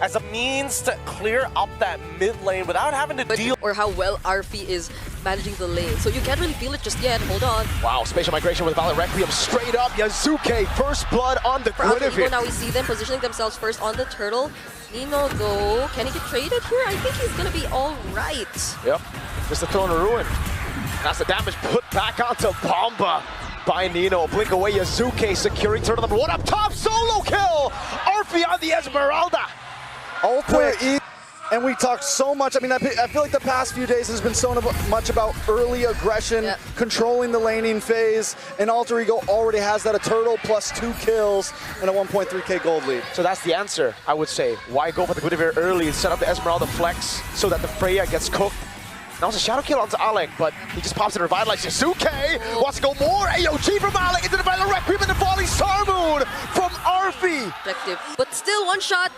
as a means to clear up that mid lane without having to deal. Or how well RP is managing the lane. So you can't really feel it just yet. Hold on. Wow, spatial migration with Valor Requiem straight up. Yasuke, first blood on the Guinevere. Now we see them positioning themselves first on the turtle. Nino though, can he get traded here? I think he's gonna be all right. Yep, just a Throne of Ruin. That's the damage put back onto Bomba by Nino. Blink away, Yasuke securing turtle number 1 up top. Solo kill! Arfi on the Esmeralda. Ultimate, and we talked so much. I mean, I feel like the past few days has been so much about early aggression, controlling the laning phase, and Alter Ego already has that, a turtle plus 2 kills and a 1.3k gold lead. So that's the answer, I would say. Why go for the Guinevere early and set up the Esmeralda flex so that the Freya gets cooked? Now it's a shadow kill onto Alec, but he just pops it to revitalize. Yasuke wants to go more. AOG from Alec into the Valor Requiem and the falling Star Moon from Arfi. But still one shot.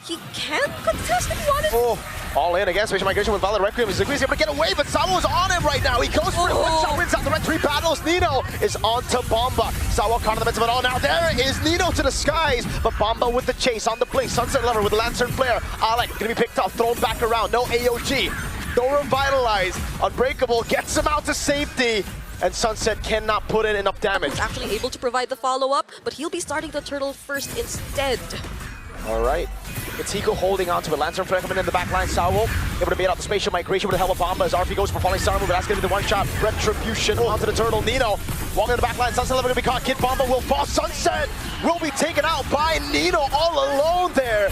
He can't contest if he wanted. Oh, all in again. Spatial migration with Valor Requiem. He's able to get away, but Sawo's on him right now. He goes for it. One shot wins out the red 3 battles. Nino is onto Bomba. Sawo caught in the midst of it all. Now there is Nino to the skies, but Bomba with the chase on the blink. Sunset Lover with the Lantern Flare. Alec gonna be picked up, thrown back around. No AOG. No revitalize. Unbreakable gets him out to safety. And Sunset cannot put in enough damage. He's actually able to provide the follow-up, but he'll be starting the turtle first instead. All right. It's Hiko holding on to it. Lantern Flare coming in the back line. Sawo able to bait out the spatial migration with the help of Bomba as RP goes for falling Star Move, but that's going to be the one-shot retribution onto the turtle. Nino walking in the back line. Sunset Lover going to be caught. Kid Bomba will fall. Sunset will be taken out by Nino all alone there.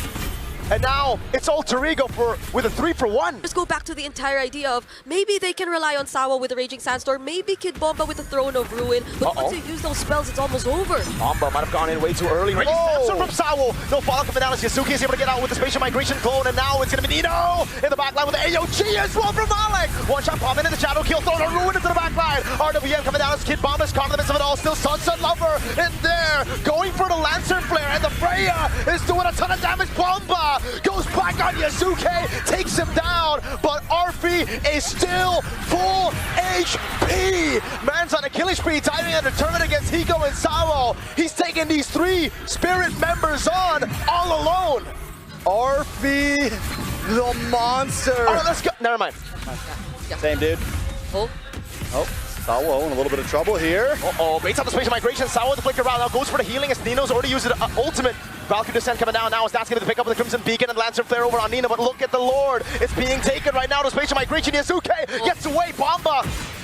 And now it's Alter Ego with a 3-for-1. Just go back to the entire idea of maybe they can rely on Sawo with the Raging Sandstorm, maybe Kid Bomba with the Throne of Ruin, but once you use those spells, it's almost over. Bomba might have gone in way too early. Raging Sandstorm from Sawo. No follow coming down as Yasuke is able to get out with the spatial migration clone, and now it's going to be Nino in the back line with the AOG as well from Alec. One shot pop into the shadow kill, Throne of Ruin into the back line. RWM coming down as Kid Bomba's caught in the midst of it all. Still Sunset Lover in there, going for the Lantern Flare, and the Freya is doing a ton of damage. Bomba goes back on Yasuke, takes him down, but Arfi is still full HP. Man's on a killing spree, diving and determined against Hiko and Sawo. He's taking these 3 spirit members on all alone. Arfi, the monster. All right, let's go. Never mind. Same dude. Oh, Sawo in a little bit of trouble here. Baits out the spatial migration. Sawo to flicker around. Now goes for the healing as Nino's already used the ultimate. Valkyrie Descent coming down now as that's going to pick up with the Crimson Beacon and Lancer Flare over on Nino, but look at the Lord. It's being taken right now to spatial migration. Yasuke gets away. Bomba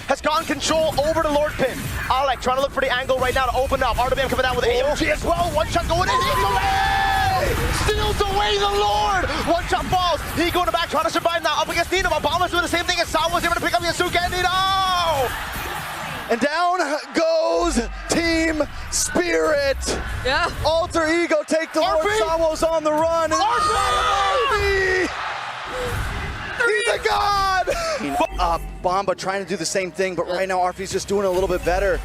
has gone control over the Lord Pin. Alec trying to look for the angle right now to open up. RWM coming down with AOG as well. One shot going in. He's away! Steals away the Lord! One shot falls. He going back trying to survive now up against Nino, but Bomba's doing the same thing as Sawo was able to pick up Yasuke and Nino! And down goes Team Spirit. yeah. Alter Ego take the Lord. Sawo's on the run. And Arfi! He's a god! Bomba trying to do the same thing, but right now Arfi's just doing a little bit better.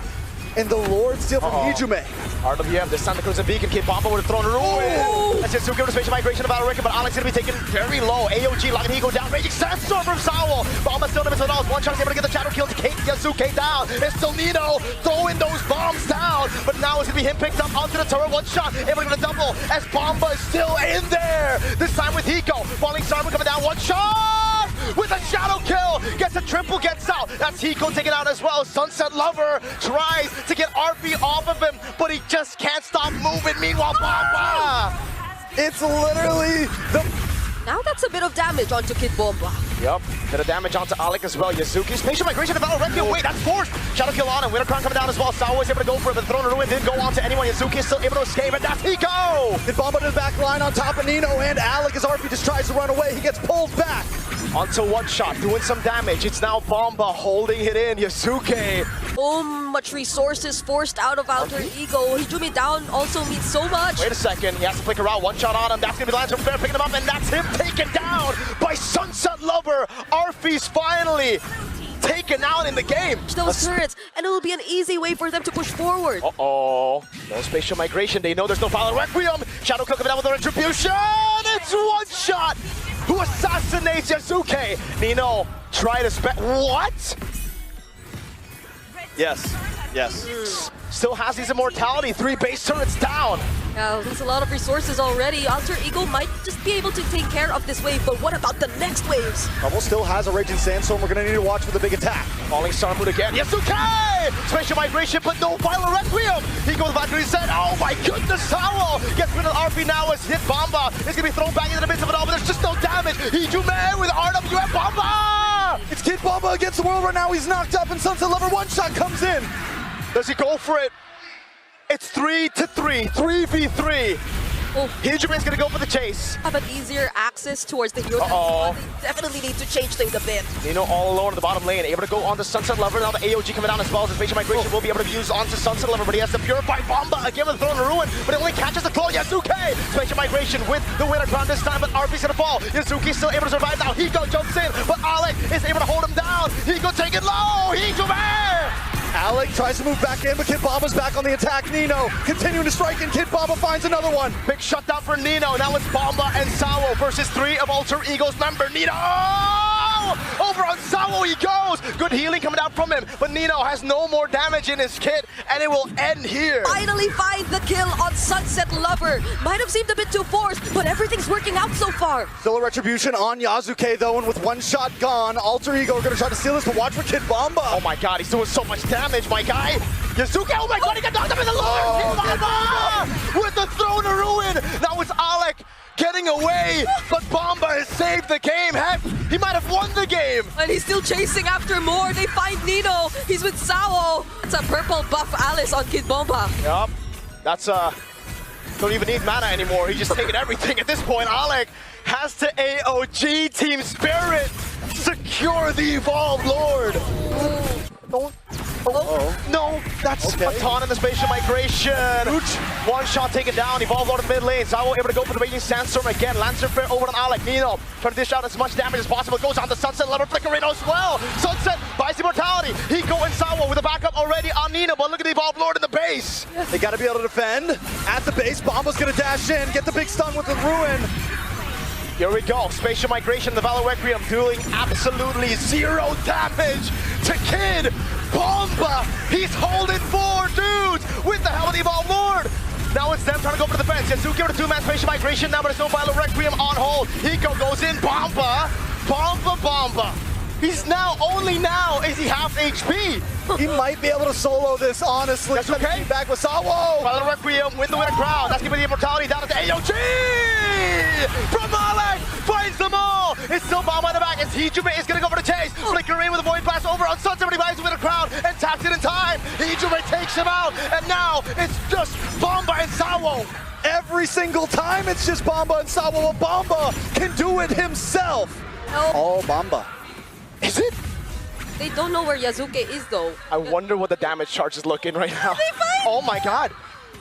And the Lord steal from Ijume. RWM, this time the Crimson Beacon. Kid Bomba would have thrown her away. That's Yasuke with the spatial migration of Valor Requiem, but Alex going to be taken very low. AOG locking Hiko down. Raging Sandstorm from Sawo. Bomba still in the midst of it all. One shot is able to get the shadow kill to take Yasuke down. It's still Nino throwing those bombs down, but now it's going to be him picked up onto the turret. One shot, able to get a double as Bomba is still in there. This time with Hiko. Falling Star Moon coming down. One shot with a shadow kill. Gets a triple, gets out. That's Hiko taken out as well. Sunset Lover tries to get RP off of him, but he just can't stop moving. Meanwhile, Bomba! It's literally the... Now that's a bit of damage onto Kid Bomba. Yep, bit of damage onto Alec as well. Yasuke, spatial migration to Valor Requiem. Wait, that's forced. Shadow kill on him. Winter Crown coming down as well. Sawo is able to go for it, but the Throne of Ruin didn't go on to anyone. Yasuke is still able to escape, and that's Hiko! And Bomba to the back line on top of Nino and Alec as Arfi just tries to run away. He gets pulled back. Onto one shot, doing some damage. It's now Bomba holding it in. Yasuke. So much resources forced out of Alter Ego. Hijumi down also means so much. Wait a second, he has to flicker out. One shot on him. That's going to be the Lantern Flare picking him up, and that's him taken down by Sunset Lover. Arfi's finally taken out in the game. Those turrets, and it will be an easy way for them to push forward. No spatial migration. They know there's no Valor Requiem. Shadow Kill coming down with the retribution. It's one shot. Who assassinates Yasuke? Nino try to what? Yes. Still has his immortality. 3 base turrets down. Yeah, there's a lot of resources already. Alter Ego might just be able to take care of this wave, but what about the next waves? Bubble still has a Raging Sandstorm. We're going to need to watch for the big attack. Falling Star Moon again. Yasuke! Spatial Migration, but no Violent Requiem. He goes back to his set. Oh my goodness, Sawo gets rid of RP now as hit Bomba. It's going to be thrown back into the midst of it all, but there's just no damage. Hijume with RWF Bomba! It's Kid Bomba against the world right now. He's knocked up, and Sunset Lover one-shot comes in. Does he go for it? It's 3-3, 3v3. Oh. Hijume's gonna go for the chase. Have an easier access towards the hero. They definitely need to change things a bit. Nino all alone in the bottom lane, able to go onto Sunset Lover. Now the AOG coming down as well as the Spatial Migration will be able to be used onto Sunset Lover, but he has to Purify Bomba again with Throne of Ruin, but it only catches the claw. Yasuke! Spatial Migration with the winner crown this time, but RP's gonna fall. Yasuke's still able to survive now. Hiko jumps in, but Alec is able to hold him down. Hiko take it low. Hijume! Alec tries to move back in, but Kid Bomba's back on the attack. Nino continuing to strike, and Kid Bomba finds another one. Big shutdown for Nino. Now it's Bomba and Sawo versus 3 of Alter Ego's member. Nino! Over on Sawo he goes. Good healing coming out from him, but Nino has no more damage in his kit, and it will end here. Finally find the kill on Sunset Lover. Might have seemed a bit too forced, but everything's working out so far. Still a retribution on Yasuke though, and with one shot gone, Alter Ego are going to try to steal this, but watch for Kid Bomba. Oh my god, he's doing so much damage, my guy. Yasuke, oh my god, he got knocked up in the Lord! Kid Bomba! With the Throne of Ruin! Now it's Alec getting away, but Bomba has saved the game. Heck, he might have won the game. And he's still chasing after more. They find Nino. He's with Sawo. It's a purple buff Alice on Kid Bomba. Yup. That's, don't even need mana anymore. He's just taking everything at this point. Alec has to AOG Team Spirit secure the Evolved Lord. Don't. No, that's a ton in the Spatial Migration. One shot taken down, Evolve Lord in the mid lane. Sawo able to go for the Raging Sandstorm again. Lancer Fair over on Alec. Nino trying to dish out as much damage as possible. Goes on the Sunset Lover Flickering as well. Sunset buys immortality. Hiko and Sawo with a backup already on Nino, but look at the Evolved Lord in the base. They got to be able to defend. At the base, Bomba's going to dash in, get the big stun with the Ruin. Here we go, Spatial Migration, the Valor Requiem doing absolutely zero damage to Kid Bomba. He's holding 4 dudes with the hell of the Evolved Lord. Now it's them trying to go for the defense. Yasuke with a 2-man Spatial Migration now, but there's no Valor Requiem on hold. Hiko goes in, Bomba. He's now, only now is he half HP. He might be able to solo this, honestly. That's okay. Back with Sawo. Valor Requiem with the winner crowd. That's giving the immortality down at the AOG. From Alec, finds them all. It's still Bomba in the back. It's Hijume is gonna go for the chase. Flickering with a Void Blast over on Sunset, but he buys the winner crowd and taps it in time. Hijume takes him out, and now it's just Bomba and Sawo. Every single time it's just Bomba and Sawo. Bomba can do it himself. No. Oh, Bomba. Is it? They don't know where Yasuke is though. I wonder what the damage charge is looking right now. They find Oh my god.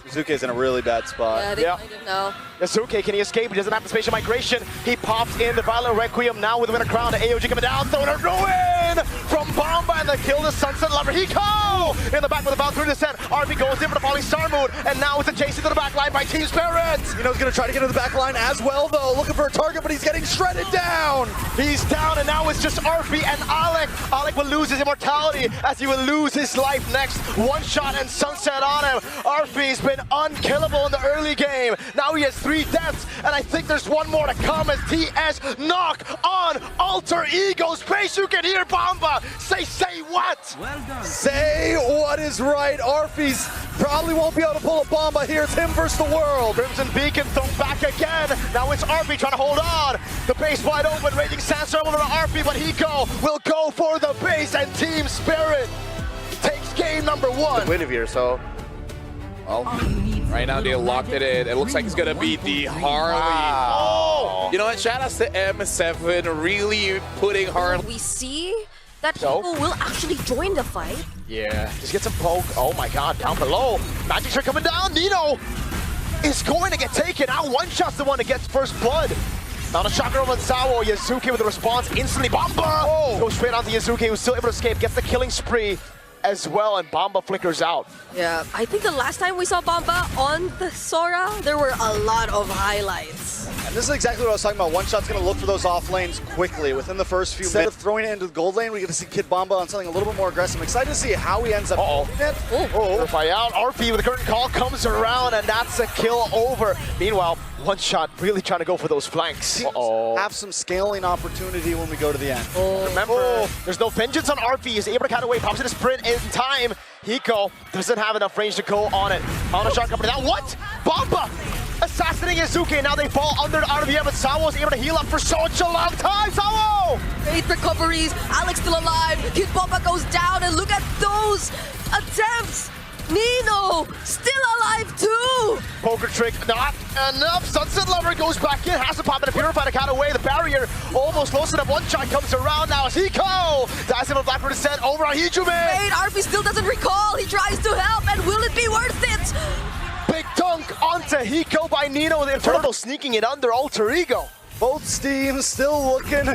Yasuke's in a really bad spot. Yeah, they find him now. Yasuke, can he escape? He doesn't have the Spatial Migration. He pops in the Violent Requiem now with the winner crown. The AOG coming down, throwing a Ruin from Bomba, and the kill the Sunset Lover. Hiko in the back with the Valkyrie descent. RP goes in for the Falling Star Moon, and now it's a chase into the back line by Team Spirit. You know, he's going to try to get to the back line as well, though. Looking for a target, but he's getting shredded down. He's down, and now it's just RP and Alec. Alec will lose his immortality as he will lose his life next. One shot and Sunset on him. RP's been unkillable in the early game. Now he has 3 deaths, and I think there's one more to come as TS knock on Alter Ego Space. You can hear Bomba say what? Well done. Say what is right. Arfies probably won't be able to pull a Bomba here. It's him versus the world. Crimson Beacon thrown back again. Now it's RP trying to hold on. The base wide open. Raging Sandstorm over to RP, but Hiko will go for the base, and Team Spirit takes game number 1. Win of here, so. Well, right now they locked it in. It looks like it's gonna be the Harley. Oh! You know what? Shout outs to M7 really putting Harley. We see that So? Hiko will actually join the fight. Yeah, just get some poke. Oh my god, down below. Magic Trick coming down. Nino is going to get taken out. One shot's the one that gets first blood. Now the shocker over on Sawo. Yasuke with the response instantly. Bomba! Goes straight onto Yasuke, who's still able to escape. Gets the killing spree as well, and Bomba flickers out. Yeah, I think the last time we saw Bomba on the Sora, there were a lot of highlights. And this is exactly what I was talking about. One Shot's going to look for those off lanes quickly within the first few minutes. Instead of throwing it into the gold lane, we get to see Kid Bomba on something a little bit more aggressive. I'm excited to see how he ends up doing it. Purify out. RP with the curtain call comes around, and that's a kill over. Meanwhile, One Shot really trying to go for those flanks. Have some scaling opportunity when we go to the end. Remember, there's no vengeance on RP. He's able to cut away, pops in a sprint in time. Hiko doesn't have enough range to go on it. Mono Shot coming down. What? Bomba! Assassinating Yazuki. Now they fall under the RBM, but Sawo's able to heal up for such a long time. Sawo! Great recoveries. Alex still alive. Kid Bomba goes down, and look at those attempts. Nino still alive too. Poker trick, not enough. Sunset Lover goes back in, has to pop in a Purify to cut away. The barrier almost close enough. One Shot comes around now as Hiko. Dies him a Blackbird descent over on Hijume. Wait, RP still doesn't recall. He tries to help, and will it be worth it? Big dunk onto Hiko by Nino. The Turtle sneaking it under Alter Ego. Both teams still looking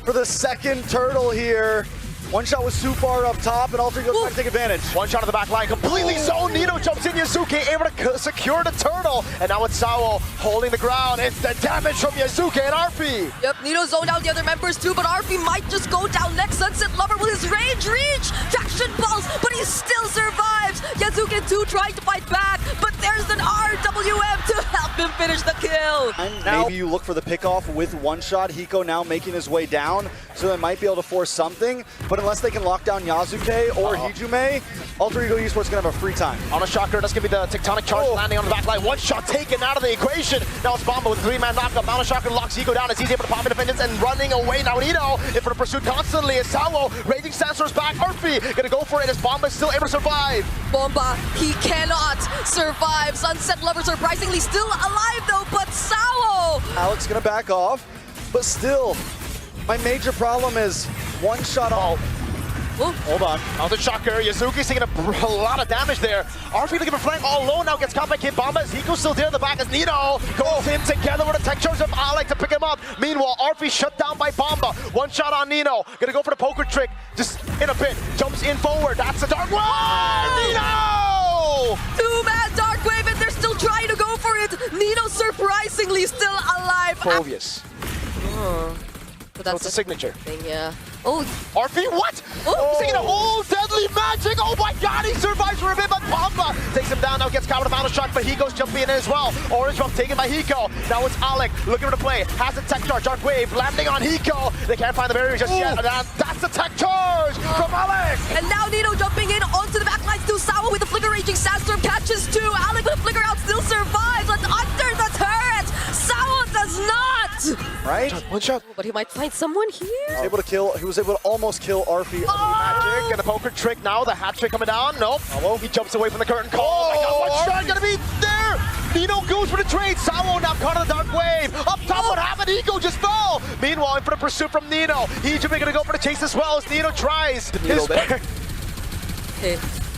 for the second turtle here. One Shot was super up top, and Alter goes back to take advantage. One Shot on the back line, completely zoned. Nino jumps in, Yasuke able to secure the turtle. And now it's Sawo holding the ground. It's the damage from Yasuke and RP. Yep, Nino zoned out the other members too, but RP might just go down next. Sunset Lover with his range reach. Traction pulse, but he still survives. Yazuki too trying to fight back, but there's an RWM to help him finish the kill. And maybe you look for the pickoff with One Shot. Hiko now making his way down, so they might be able to force something. But unless they can lock down Yasuke or Hijume, Alter Ego Esports gonna have a free time. On a shocker, that's gonna be the tectonic charge landing on the back line. One Shot taken out of the equation. Now it's Bomba with a 3-man knockup. Mount Shocker locks Hiko down as he's able to pop in defendants and running away. Now Nino in for the pursuit constantly as Sawo, Raging Sandstorm's back. RP gonna go for it as Bomba is still able to survive. Bomba, he cannot survive. Sunset Lover surprisingly still alive though, but Sawo! Alex gonna back off, but still, my major problem is One Shot off. Hold on. Now the shocker. Yazuki's taking a lot of damage there. RP looking for flank all alone now. Gets caught by Kid Bomba. As Hiko's still there in the back as Nino goes in together with a tech charge of Alec to pick him up. Meanwhile, RP shut down by Bomba. One shot on Nino. Gonna go for the poker trick. Just in a pit. Jumps in forward. That's a dark wave. Nino! 2-man Dark Wave, and they're still trying to go for it. Nino surprisingly still alive. Obvious. But That's the signature. thing, yeah. Oh, RP, what? He's taking a whole deadly magic. Oh my god, he survives for a bit, but Bomba takes him down. Now gets caught with a final shot, but Hiko's jumping in as well. Orange buff taken by Hiko. Now it's Alec looking for the play. Has a tech charge. Dark Wave landing on Hiko. They can't find the barrier just yet. And that's the tech charge from Alec. and now Nino jumping in onto the backlines to Sawa with the Flicker Raging Sandstorm catches two. Alec with the Flicker out still survives, but under the turret, Sawa does not. Right? One shot. But he might find someone here. He was able to almost kill RP. Magic and a poker trick now. The hat trick coming down. Nope. He jumps away from the curtain call. Oh my god, one shot gonna be there. Nino goes for the trade. Sawo now caught in the dark wave. Up top, what happened? Ego just fell. Meanwhile, in for the pursuit from Nino. Hijume gonna go for the chase as well as Nino tries. Okay,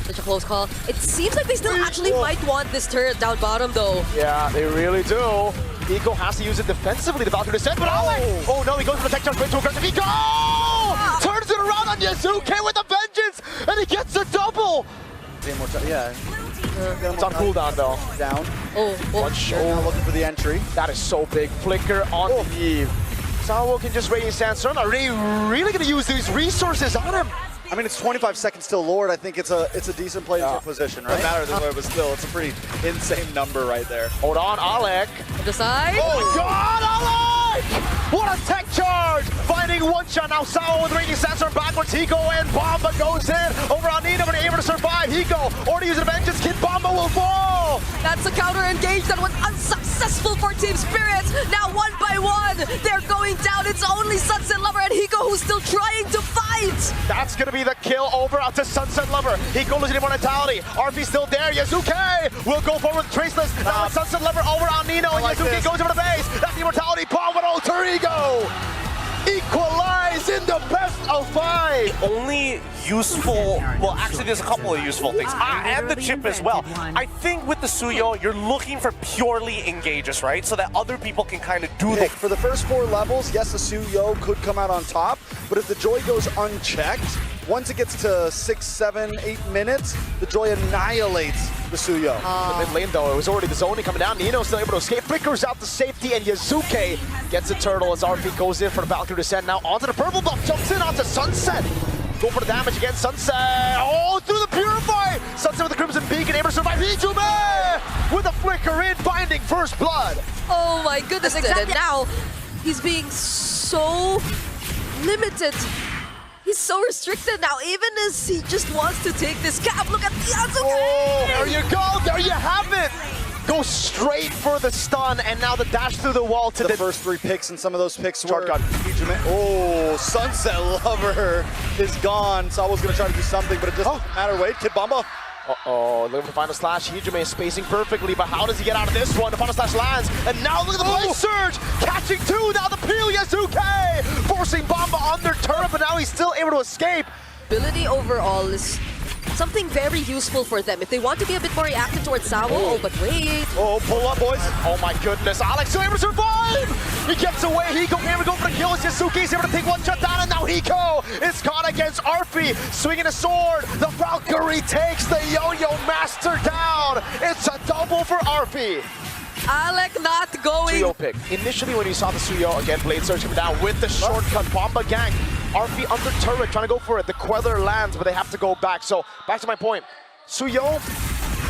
such a close call. It seems like they still actually might want this turret down bottom though. Yeah, they really do. Ego has to use it defensively to Valkyrie descent, but oh no, he goes for the tech charge into aggressive. Ego turns it around on Yazuke with a vengeance, and he gets a double. Yeah. It's on cooldown though. Down. One shot. Now looking for the entry. That is so big. Flicker on the eve. Sawo can just Raging Sandstorm. Are they really gonna use these resources on him? I mean, it's 25 seconds till Lord. I think it's a decent play in position, right? Doesn't matter this way, but still, it's a pretty insane number right there. Hold on, Alec. On the side. Oh my god, Alec! What a tech charge! Finding one shot now. Sawo with Raging Sandstorm backwards. Hiko and Bomba goes in. Over on Nino, but able to survive. Hiko already using a vengeance. Kid Bomba will fall. That's a counter engage that was unsuccessful for Team Spirits. Now one by one, they're going down. It's only Sunset Lover and Hiko who's still trying to fight. That's gonna be the kill over out to Sunset Lover. Hiko losing immortality. RP still there. Yazuke will go forward with Traceless. Now it's Sunset Lover over on Nino, and Yazuke goes over the base. That's the immortality bomb with Alter Ego. Equalize in the best of 5. Only useful, well actually there's a couple of useful things, and the chip as well. I think with the Suyo, you're looking for purely engages, right? So that other people can kind of do the... For the first 4 levels, yes, the Suyo could come out on top, but if the Joy goes unchecked, once it gets to 6, 7, 8 minutes, the Joy annihilates the Suyo. The mid lane though, it was already the zoning coming down. Nino still able to escape, flickers out to safety, and Yazuke gets a turtle as RP goes in for the Valkyrie descent. Now onto the purple buff, jumps in onto Sunset. Go for the damage again, Sunset. Oh, through the Purify! Sunset with the Crimson Beacon, able to survive. Hijume with a flicker in, finding first blood. Oh my goodness, and now he's being so limited. He's so restricted now, even as he just wants to take this cap. Look at the Yazuke! Oh, there you go, there you have it! Go straight for the stun, and now the dash through the wall to The first 3 picks, and some of those picks were... Short gun. Oh, Sunset Lover is gone. Sawo's going to try to do something, but it doesn't matter. Wait, Kid Bomba. Uh-oh, looking for the final slash. Hijume is spacing perfectly, but how does he get out of this one? The final slash lands, and now look at the blade surge! Catching 2, now the peel, Yazuke! Forcing Bomba on their turret, but now he's still able to escape. Ability overall is something very useful for them. If they want to be a bit more reactive towards Sawo, oh, but wait. Oh, pull up, boys. Oh my goodness, Alex still able to survive! He gets away, Hiko able to go for the kill. Yazuke's able to take one shot down, and now Hiko is caught against Arfi, swinging a sword. The Valkyrie takes the Yo-Yo Master down. It's a double for Arfi. Alec not going. Suyo pick. Initially when you saw the Suyo, again, Blade Surge coming down with the shortcut Bomba Gang. RP under turret, trying to go for it. The Queller lands, but they have to go back. So, back to my point. Suyo,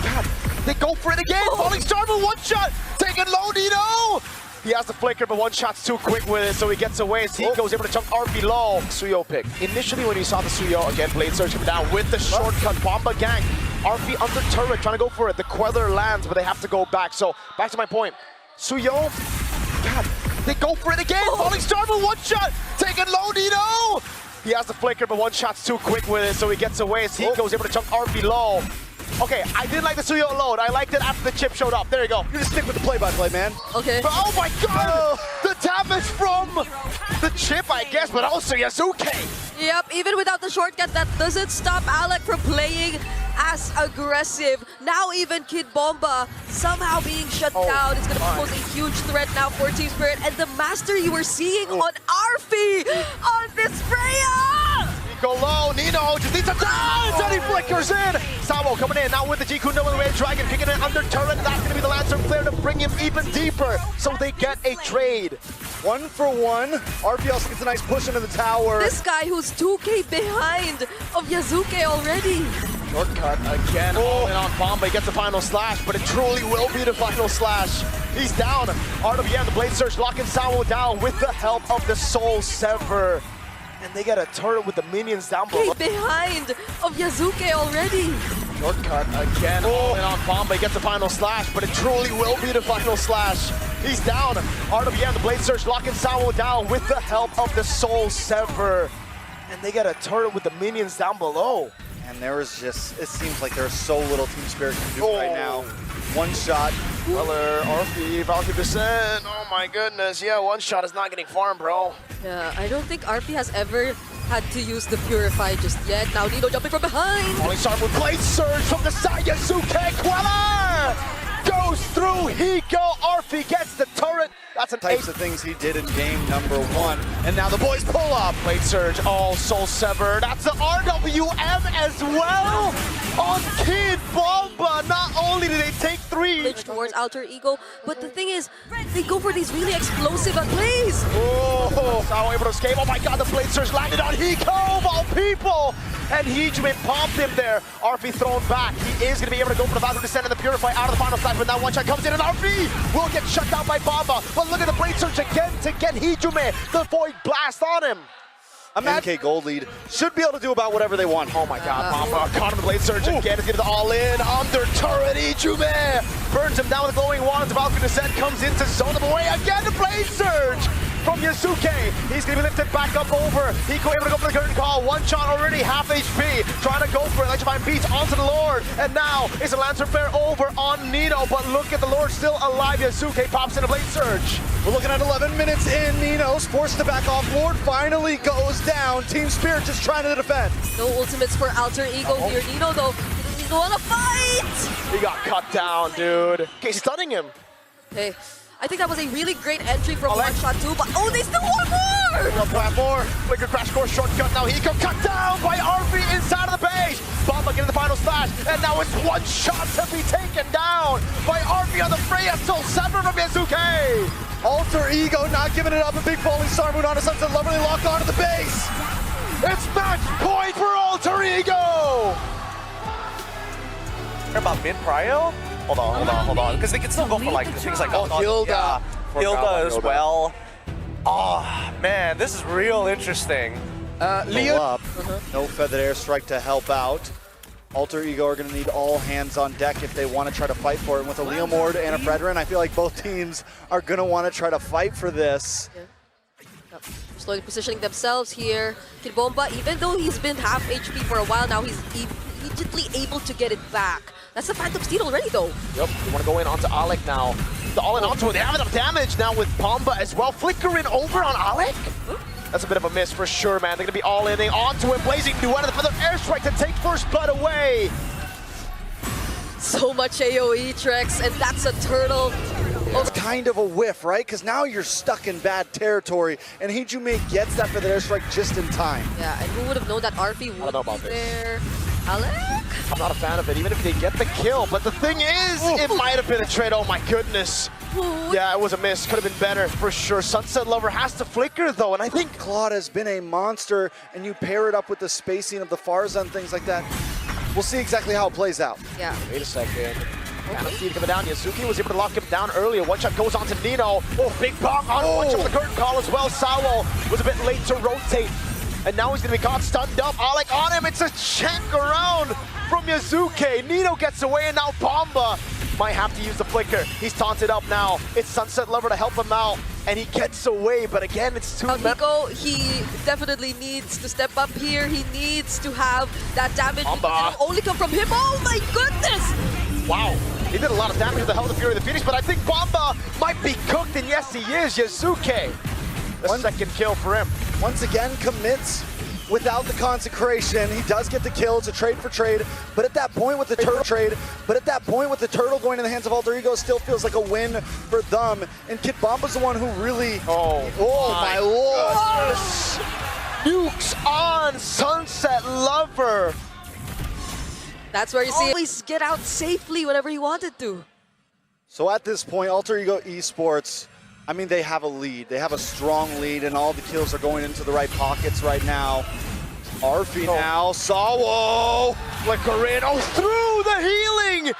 God, they go for it again. Falling Star with one shot. Taking low, Nino. He has the flicker, but one shot's too quick with it, so he gets away as he goes able to chunk RP low. Suyo pick. Initially when you saw the Suyo, again, Blade Surge coming down with the shortcut Bomba Gang. RP under turret, trying to go for it. The Queller lands, but they have to go back. So, back to my point. Suyo, God, they go for it again. Falling Star with one shot. Taking low, Nino. He has the flicker, but one shot's too quick with it, so he gets away as he goes able to chunk RP low. Okay, I didn't like the Suyo load. I liked it after the chip showed up. There you go. You just stick with the play-by-play, man. Okay. But, oh my god! The damage from the chip, I guess, but also Yazuke. Yep, even without the shortcut, that doesn't stop Alec from playing as aggressive. Now even Kid Bomba somehow being shut down. It's going to pose a huge threat now for Team Spirit. And the master you were seeing on Arfi on this Freya! Go low, Nino just needs a dance, and he flickers in. Sawo coming in now with the Jiku no Red Dragon, kicking it under turret. That's going to be the Lancer Flare to bring him even deeper. So they get a trade. 1 for 1. RP also gets a nice push into the tower. This guy who's 2k behind of Yazuke already. Shortcut again, all in on Bomba. He gets the final slash, but it truly will be the final slash. He's down. RWM, the Blade Surge, locking Sawo down with the help of the Soul Sever. And they get a turret with the minions down below. Behind of Yazuke already. Shortcut again, all in on Bomba. He gets the final slash, but it truly will be the final slash. He's down. RWM, the Blade Surge, locking Sawo down with the help of the Soul Sever. And they get a turret with the minions down below. And there is just, it seems like there's so little Team Spirit can do right now. One shot. Weller, RP, Valkyrie descent. Oh my goodness. Yeah, one shot is not getting farmed, bro. Yeah, I don't think RP has ever had to use the Purify just yet. Now Nino jumping from behind. Falling Star with Blade Surge from the side. Yazuke Queller goes through. Hiko, RP gets the turret. That's an Types of things he did in game number 1. And now the boys pull up. Blade Surge, all Soul Sever. That's the RWM as well on Kid Bomba. Not only did they take 3 towards Alter Ego, but the thing is, they go for these really explosive plays. Oh, Sawo able to escape. Oh my god, the Blade Surge landed on Hiko of all people. And Hijume popped him there. RP thrown back. He is going to be able to go for the Valkyrie Descent and the Purify out of the final slash, but now one shot comes in and RP will get shut down by Bomba. But look at the Blade Surge again to get Hijume. The Void Blast on him. MK Gold lead should be able to do about whatever they want. Oh my god, Bomba caught him the Blade Surge again. Is getting the all-in under turret. Hijume burns him down with the glowing wands. The Valkyrie Descent comes into zone of away again. The Blade Surge from Yazuke. He's going to be lifted back up over. Hiko able to go for the curtain call. One shot already, half HP. Trying to go for it. Electrifying beats onto the Lord. And now it's a Lancer Flare over on Nino. But look at the Lord still alive. Yazuke pops in a Blade Surge. We're looking at 11 minutes in. Nino's forced to back off. Lord finally goes down. Team Spirit just trying to defend. No ultimates for Alter Ego here. Nino, though, he's going to fight. He got cut down, dude. Okay, stunning him. Hey, I think that was a really great entry from One Shot 2, but oh, they still want more! Plant more. Flicker crash course shortcut. Now he got cut down by RV inside of the base. Bomba getting the final slash. And now it's one shot to be taken down by RV on the Freya Soul 7 from Yasuke. Alter Ego not giving it up. A big falling star moon on a Sunset Lover. They lock onto the base. It's match point for Alter Ego. Care about mid prio? Hold on. Because they can still go for like things like Hilda. Yeah, Forgot Hilda about as Hilda. well. Oh man, this is real interesting. Leo up. No feathered airstrike to help out. Alter Ego are going to need all hands on deck if they want to try to fight for it. And with a Leomord and a Fredrin, I feel like both teams are going to want to try to fight for this. Yep. Slowly positioning themselves here. Kid Bomba, even though he's been half HP for a while now, he's immediately able to get it back. That's a Phantom Steed already though. Yep, they want to go in onto Alec now. The all-in onto it. They have enough damage now with Bomba as well. Flickering over on Alec. That's a bit of a miss for sure, man. They're going to be all-inning onto it. Blazing Duet of the Feather Airstrike to take first blood away. So much AoE, Trex, and that's a turtle. It's kind of a whiff, right? Because now you're stuck in bad territory, and Hijume gets that for the airstrike just in time. Yeah, and who would have known that Arfi would know be about this. there? Alec? I'm not a fan of it, even if they get the kill. But the thing is, it might have been a trade. Oh my goodness. Yeah, it was a miss. Could have been better for sure. Sunset Lover has to flicker though, and I think Claude has been a monster, and you pair it up with the spacing of the Farza and things like that. We'll see exactly how it plays out. Yeah. wait a second. Kind of feed coming down. Yasuki was able to lock him down earlier. One shot goes on to Nino. Oh, big bonk on one shot with the curtain call as well. Sawo was a bit late to rotate. And now he's going to be caught stunned up. Alec on him. It's a check around from Yasuke. Nino gets away, and now Bomba might have to use the flicker. He's taunted up now. It's Sunset Lover to help him out. And he gets away, but again, it's too Nico, he definitely needs to step up here. He needs to have that damage. Bomba. It'll only come from him. Oh my goodness! Wow. He did a lot of damage with the Hell of the Fury of the Phoenix, but I think Bomba might be cooked, and yes, he is. Yasuke. The second kill for him. Once again, commits without the consecration. He does get the kill. It's a trade for trade. But at that point with the turtle going in the hands of Alter Ego, still feels like a win for them. And Kid Bomba's the one who really... Oh my lord! Nukes on Sunset Lover. That's where you see always get out safely whenever he wanted to. So at this point, Alter Ego Esports, I mean, they have a lead. They have a strong lead, and all the kills are going into the right pockets right now. Arfi now, Sawo, Flicker in, through the healing!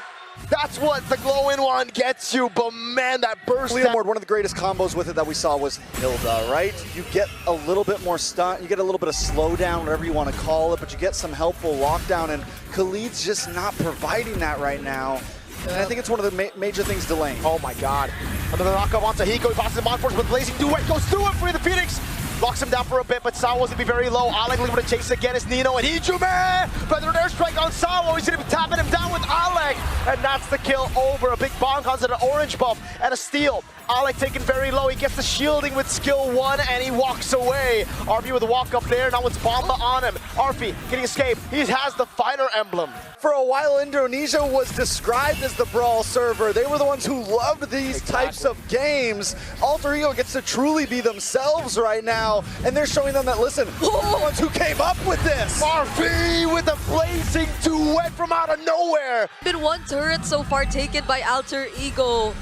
That's what the glow-in one gets you, but man, that burst... Leomord, one of the greatest combos with it that we saw was Hilda, right? You get a little bit more stun, you get a little bit of slowdown, whatever you want to call it, but you get some helpful lockdown, and Khalid's just not providing that right now. And I think it's one of the major things delaying. Oh my god. Another knockup onto Hiko. He passes him on force with Blazing Duet. Goes through it for the Phoenix. Locks him down for a bit, but Sawo's gonna be very low. Alec looking to chase again is Nino and Hijume. Feather airstrike on Sawo. He's gonna be tapping him down with Alec. And that's the kill over. A big bonk onto the orange buff and a steal. Alec taken very low. He gets the shielding with skill 1 and he walks away. RP with a walk up there. Now it's Bomba on him. RP getting escape. He has the fighter emblem. For a while, Indonesia was described as the brawl server. They were the ones who loved these types of games. Alter Ego gets to truly be themselves right now, and they're showing them that, listen, we're the ones who came up with this. RP with a blazing duet from out of nowhere. Been one turret so far taken by Alter Ego,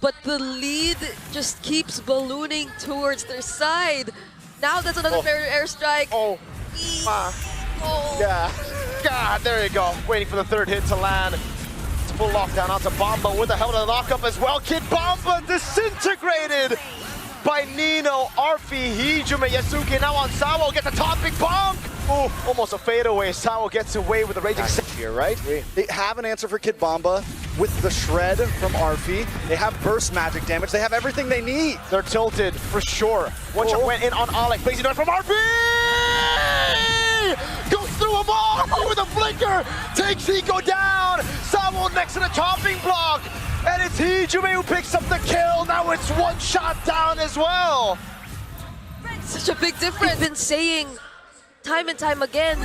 but the lead just keeps ballooning towards their side. Now that's another airstrike. Yeah. God, there you go. Waiting for the third hit to land. It's full lockdown onto Bomba with a hell of a lockup as well. Kid Bomba disintegrated by Nino, Arfi, Hijume, Yasuki. Now on Sawo, gets a top big bonk. Oh, almost a fadeaway. Sawo gets away with a raging here, right? They have an answer for Kid Bomba with the shred from Arfi. They have burst magic damage. They have everything they need. They're tilted for sure. One shot went in on Alec. Blazing Duet from Arfi! Goes through them all with a flicker. Takes Hiko down. Sawo next to the chopping block. And it's Hijume who picks up the kill. Now it's one shot down as well. Such a big difference. Been saying time and time again,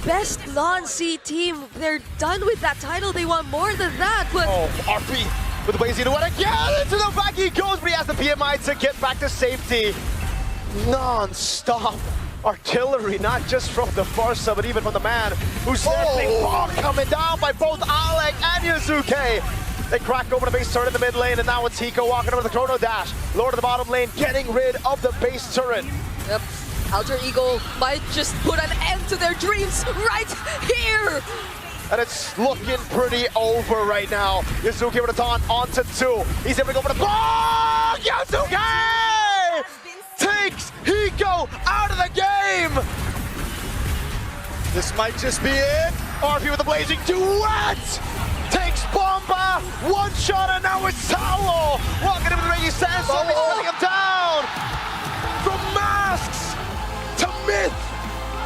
best non-C team. They're done with that title. They want more than that. But RP with the Blazing Duet again. Into the back he goes, but he has the PMI to get back to safety. non-stop artillery, not just from the Farsa, but even from the man who's standing bomb coming down by both Alec and Yuzuke. They crack over the base turret in the mid lane, and now it's Hiko walking over the Chrono Dash. Lord of the bottom lane getting rid of the base turret. Yep. Alter Ego might just put an end to their dreams right here. And it's looking pretty over right now. Yuzuki with a taunt onto 2. He's able to go for the ball. Yuzuki takes Hiko out of the game. This might just be it. RP with the blazing duet. Takes Bomba. One shot, and now it's Towel. Walking into the ring. He stands up. He's